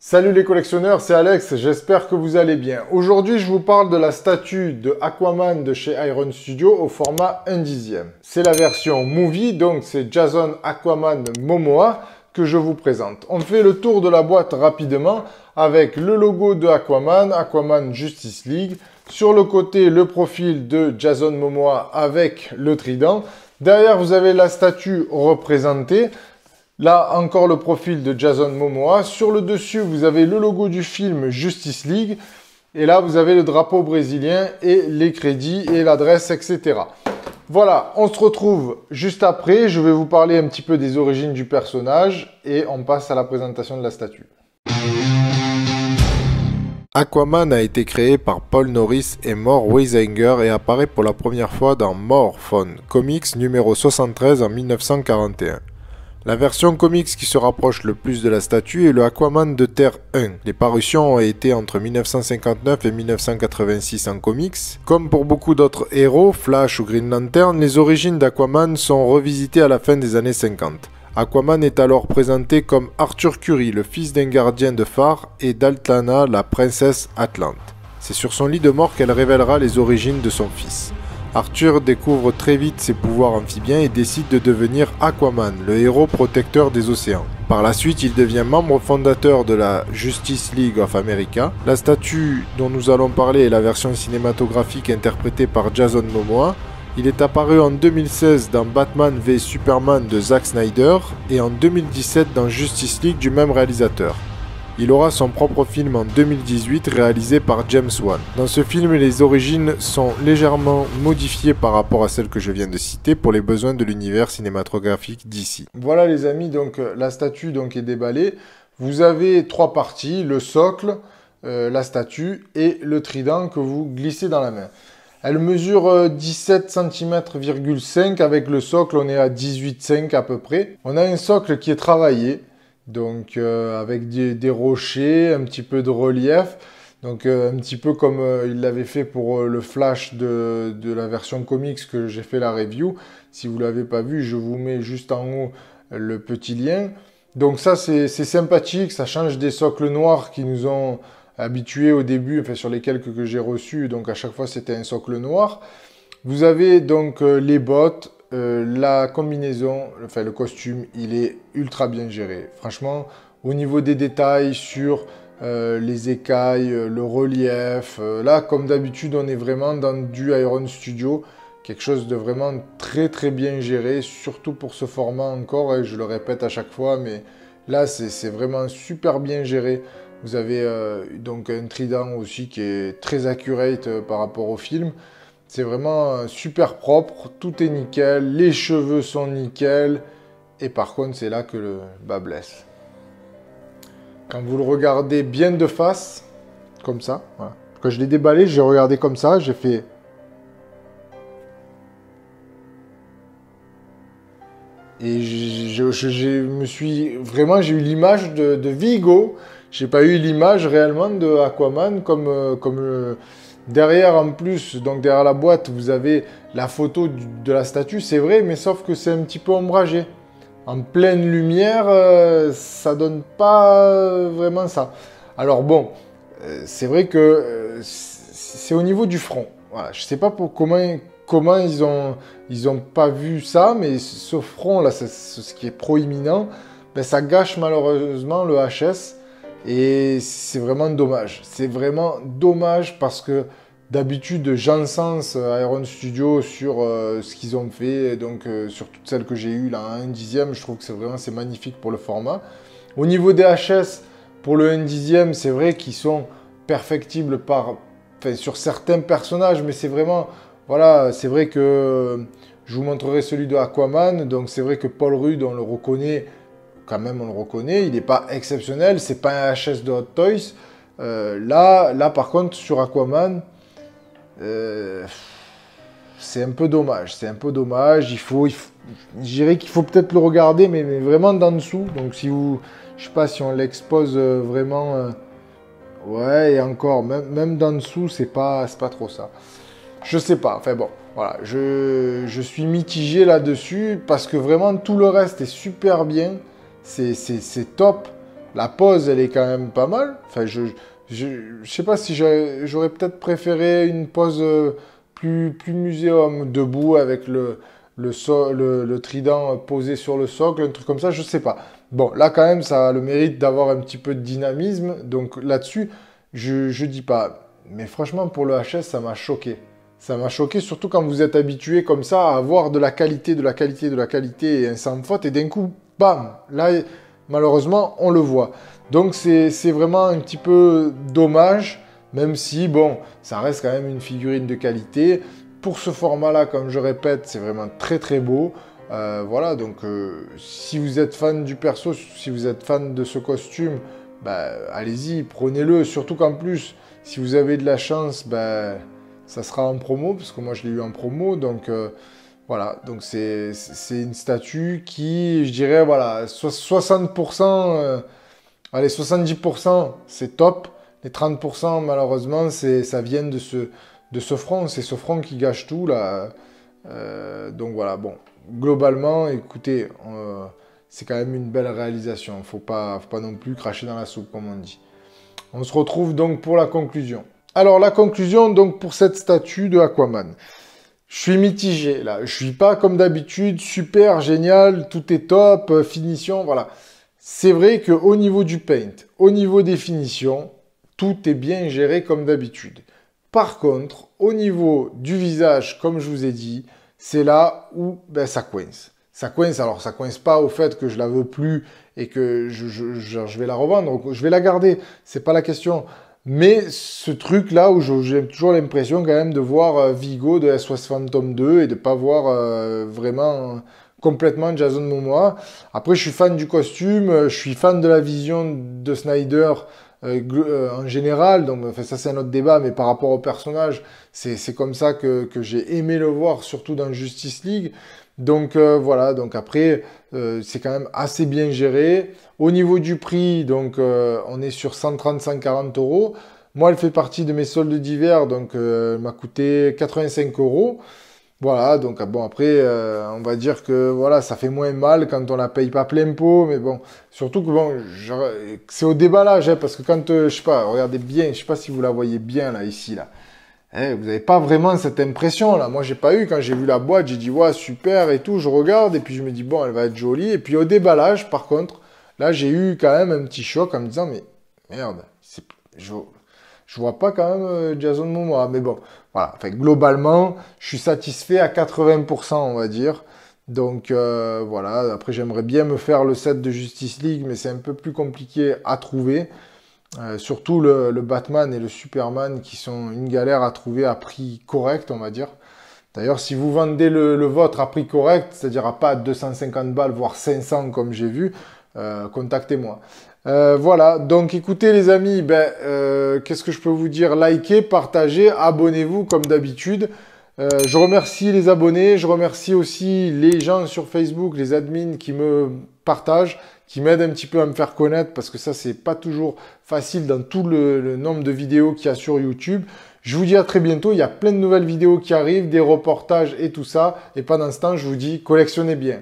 Salut les collectionneurs, c'est Alex, j'espère que vous allez bien. Aujourd'hui, je vous parle de la statue de Aquaman de chez Iron Studio au format 1/10. C'est la version movie, donc c'est Jason Aquaman Momoa que je vous présente. On fait le tour de la boîte rapidement avec le logo de Aquaman, Aquaman Justice League. Sur le côté, le profil de Jason Momoa avec le trident. Derrière, vous avez la statue représentée. Là, encore le profil de Jason Momoa. Sur le dessus, vous avez le logo du film Justice League. Et là, vous avez le drapeau brésilien et les crédits et l'adresse, etc. Voilà, on se retrouve juste après. Je vais vous parler un petit peu des origines du personnage et on passe à la présentation de la statue. Aquaman a été créé par Paul Norris et Mort Weisinger et apparaît pour la première fois dans More Fun Comics numéro 73 en 1941. La version comics qui se rapproche le plus de la statue est le Aquaman de Terre 1. Les parutions ont été entre 1959 et 1986 en comics. Comme pour beaucoup d'autres héros, Flash ou Green Lantern, les origines d'Aquaman sont revisitées à la fin des années 50. Aquaman est alors présenté comme Arthur Curry, le fils d'un gardien de phare, et d'Atlana, la princesse Atlante. C'est sur son lit de mort qu'elle révélera les origines de son fils. Arthur découvre très vite ses pouvoirs amphibiens et décide de devenir Aquaman, le héros protecteur des océans. Par la suite, il devient membre fondateur de la Justice League of America. La statue dont nous allons parler est la version cinématographique interprétée par Jason Momoa. Il est apparu en 2016 dans Batman v Superman de Zack Snyder et en 2017 dans Justice League du même réalisateur. Il aura son propre film en 2018 réalisé par James Wan. Dans ce film, les origines sont légèrement modifiées par rapport à celles que je viens de citer pour les besoins de l'univers cinématographique d'ici. Voilà les amis, donc la statue est déballée. Vous avez trois parties, le socle, la statue et le trident que vous glissez dans la main. Elle mesure 17 cm,5 cm avec le socle, on est à 18,5 à peu près. On a un socle qui est travaillé. Donc avec des rochers, un petit peu de relief, donc un petit peu comme il l'avait fait pour le Flash de la version comics que j'ai fait la review. Si vous ne l'avez pas vu, je vous mets juste en haut le petit lien. Donc ça c'est sympathique, ça change des socles noirs qui nous ont habitués au début, enfin sur les quelques que j'ai reçus, donc à chaque fois c'était un socle noir. Vous avez donc les bottes. La combinaison, enfin le costume, il est ultra bien géré. Franchement, au niveau des détails sur les écailles, le relief, là comme d'habitude on est vraiment dans du Iron Studio, quelque chose de vraiment très très bien géré, surtout pour ce format encore, et je le répète à chaque fois, mais là c'est vraiment super bien géré. Vous avez donc un trident aussi qui est très accurate par rapport au film. C'est vraiment super propre, tout est nickel, les cheveux sont nickel. Et par contre, c'est là que le bas blesse. Quand vous le regardez bien de face, comme ça, voilà. Quand je l'ai déballé, j'ai regardé comme ça, j'ai fait... Et j'ai eu l'image de Vigo. J'ai pas eu l'image réellement de Aquaman comme derrière en plus, donc derrière la boîte, vous avez la photo de la statue, c'est vrai, mais sauf que c'est un petit peu ombragé. En pleine lumière, ça donne pas vraiment ça. Alors bon, c'est vrai que c'est au niveau du front. Voilà, je sais pas comment ils ont pas vu ça, mais ce front là, ce qui est proéminent, ben, ça gâche malheureusement le HS. Et c'est vraiment dommage. C'est vraiment dommage parce que d'habitude, j'encense Iron Studio sur ce qu'ils ont fait. Donc sur toutes celles que j'ai eues là, en 1/10, je trouve que c'est magnifique pour le format. Au niveau des HS, pour le 1/10, c'est vrai qu'ils sont perfectibles sur certains personnages. Mais c'est vraiment... Voilà, c'est vrai que je vous montrerai celui de Aquaman. Donc c'est vrai que Paul Rudd, on le reconnaît... Quand même, on le reconnaît, il n'est pas exceptionnel, c'est pas un HS de Hot Toys. Là, par contre, sur Aquaman, c'est un peu dommage. C'est un peu dommage. Je dirais qu'il faut peut-être le regarder, mais vraiment d'en dessous. Donc, si vous, je sais pas si on l'expose vraiment, ouais, et encore, même d'en dessous, c'est pas trop ça. Je sais pas. Enfin bon, voilà, je suis mitigé là-dessus parce que vraiment tout le reste est super bien. C'est top. La pose, elle est quand même pas mal. Enfin, je sais pas si j'aurais peut-être préféré une pose plus muséum, debout avec le trident posé sur le socle, un truc comme ça, je sais pas. Bon, là quand même, ça a le mérite d'avoir un petit peu de dynamisme. Donc là-dessus, je dis pas. Mais franchement, pour le HS, ça m'a choqué. Ça m'a choqué, surtout quand vous êtes habitué comme ça à avoir de la qualité, de la qualité, de la qualité et un sans faute. Et d'un coup, bam, là, malheureusement, on le voit. Donc c'est vraiment un petit peu dommage, même si, bon, ça reste quand même une figurine de qualité. Pour ce format-là, comme je répète, c'est vraiment très très beau. Voilà, donc si vous êtes fan du perso, si vous êtes fan de ce costume, bah, allez-y, prenez-le. Surtout qu'en plus, si vous avez de la chance, bah, ça sera en promo, parce que moi je l'ai eu en promo. Donc voilà, donc c'est une statue qui, je dirais, voilà, 60%, allez, 70%, c'est top. Les 30%, malheureusement, ça vient de ce front. C'est ce front qui gâche tout, là. Donc voilà, bon. Globalement, écoutez, c'est quand même une belle réalisation. Faut pas non plus cracher dans la soupe, comme on dit. On se retrouve donc pour la conclusion. Alors, la conclusion, donc, pour cette statue de Aquaman. Je suis mitigé, là. Je suis pas, comme d'habitude, super, génial, tout est top, finition, voilà. C'est vrai qu'au niveau du paint, au niveau des finitions, tout est bien géré comme d'habitude. Par contre, au niveau du visage, comme je vous ai dit, c'est là où ben, ça coince. Ça coince, alors ça coince pas au fait que je la veux plus et que je vais la revendre, je vais la garder, c'est pas la question. Mais ce truc-là où j'ai toujours l'impression quand même de voir Vigo de SOS Phantom 2 et de pas voir vraiment complètement Jason Momoa. Après, je suis fan du costume, je suis fan de la vision de Snyder en général. Donc, enfin, ça, c'est un autre débat, mais par rapport au personnage, c'est comme ça que j'ai aimé le voir, surtout dans Justice League. Donc voilà, donc après, c'est quand même assez bien géré. Au niveau du prix, donc on est sur 130-140 euros. Moi, elle fait partie de mes soldes d'hiver, donc elle m'a coûté 85 euros. Voilà, donc bon, après, on va dire que voilà, ça fait moins mal quand on la paye pas plein pot, mais bon, surtout que bon, c'est au déballage, hein, parce que quand, je sais pas, regardez bien, je sais pas si vous la voyez bien là, ici, là. Hein, vous n'avez pas vraiment cette impression là. Moi, j'ai pas eu. Quand j'ai vu la boîte, j'ai dit, ouais, super et tout. Je regarde et puis je me dis, bon, elle va être jolie. Et puis au déballage, par contre, là, j'ai eu quand même un petit choc en me disant, mais merde, je vois pas quand même Jason Momoa. Mais bon, voilà. Enfin, globalement, je suis satisfait à 80%, on va dire. Donc voilà. Après, j'aimerais bien me faire le set de Justice League, mais c'est un peu plus compliqué à trouver. Surtout le Batman et le Superman qui sont une galère à trouver à prix correct, on va dire. D'ailleurs, si vous vendez le vôtre à prix correct, c'est-à-dire à pas 250 balles, voire 500 comme j'ai vu, contactez-moi. Voilà, donc écoutez les amis, qu'est-ce que je peux vous dire? Likez, partagez, abonnez-vous comme d'habitude. Je remercie les abonnés, je remercie aussi les gens sur Facebook, les admins qui me partagent, qui m'aident un petit peu à me faire connaître parce que ça, c'est pas toujours facile dans tout le nombre de vidéos qu'il y a sur YouTube. Je vous dis à très bientôt, il y a plein de nouvelles vidéos qui arrivent, des reportages et tout ça. Et pendant ce temps, je vous dis, collectionnez bien.